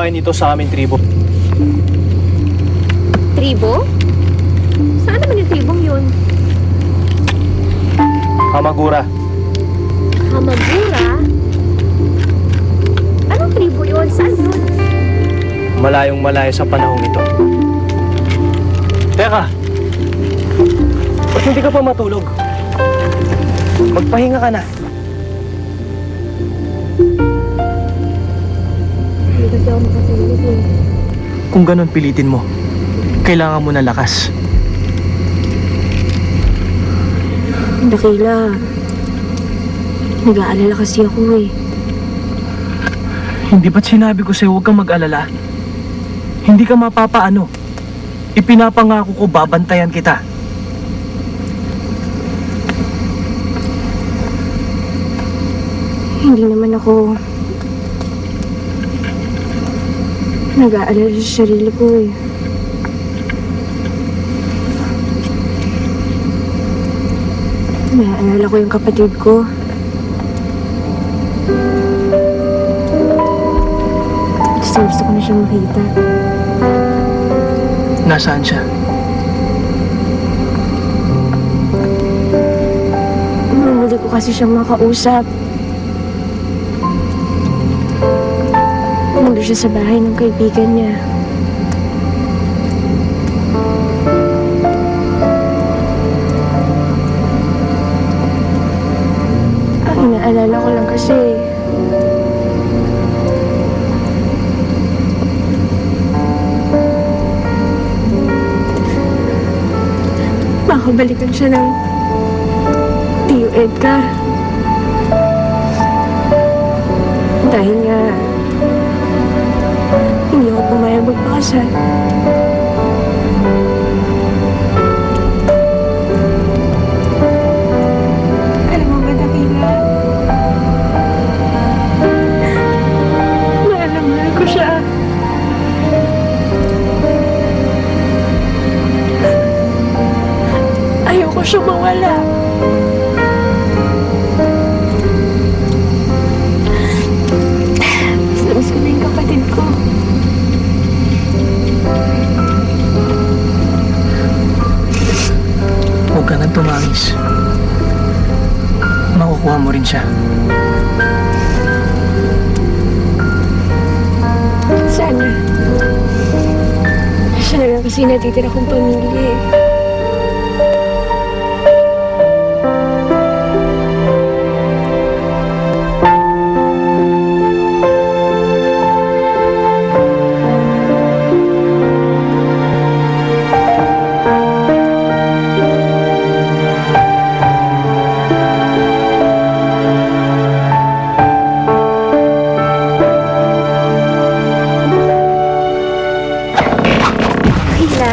babaeng ito sa aming tribo. Tribo? Saan naman yung tribong yun? Hamagura. Hamagura? Anong tribo yun? Saan yun? Malayong malayo sa panahong ito. Teka! Ba't hindi ka pa matulog? Magpahinga ka na. Hindi kasi ako makatulog eh. Kung ganon pilitin mo, kailangan mo ng lakas. Dakila, nag-aalala kasi ako eh. Hindi ba't sinabi ko sa'yo huwag kang mag-alala? Hindi ka mapapaano. Ipinapangako ko babantayan kita. Hindi naman ako nag-aalala sa sarili ko eh. Naaalala ko yung kapatid ko. Gusto ko na siya makita. Nasaan siya? Hindi ko kasi siyang makausap. Nandun siya sa bahay ng kaibigan niya. Ang inaalala ko lang kasi makabalikan siya ng Tio Edgar. Dahil nga hindi ako pumayag magpakasal. Alam mo ba, Dakila? Mahal ko siya. Ayoko siya mawala. Miss ko na yung kapatid ko. Huwag ka nang tumangis. Makukuha mo rin siya. Sana. Siya na lang kasi natitira kong pamilya eh.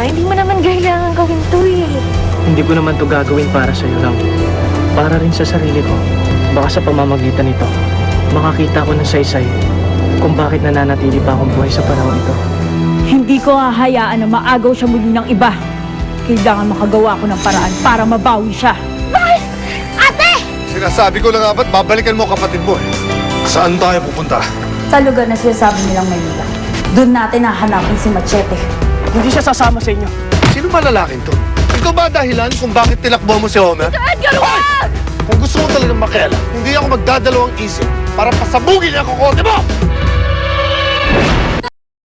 Hindi mo naman kailangan gawin to eh. Hindi ko naman to gagawin para sa'yo lang. Para rin sa sarili ko. Baka sa pamamagitan nito, makakita ko ng saysay kung bakit nananatili pa akong buhay sa panahon ito. Hindi ko hahayaan na maagaw siya muli ng iba. Kailangan makagawa ko ng paraan para mabawi siya. Ate! Sinasabi ko lang nga ba't babalikan mo kapatid mo eh. Saan tayo pupunta? Sa lugar na sinasabi nilang Maynila, doon natin hahanapin si Machete. Hindi siya sasama sa inyo. Sino ba lalaking to? Ikaw ba dahilan kung bakit tinakbo mo si Homer? Edgar, wag! Kung gusto mo talagang makialam, hindi ako magdadalawang isip para pasabugin ang kukote mo!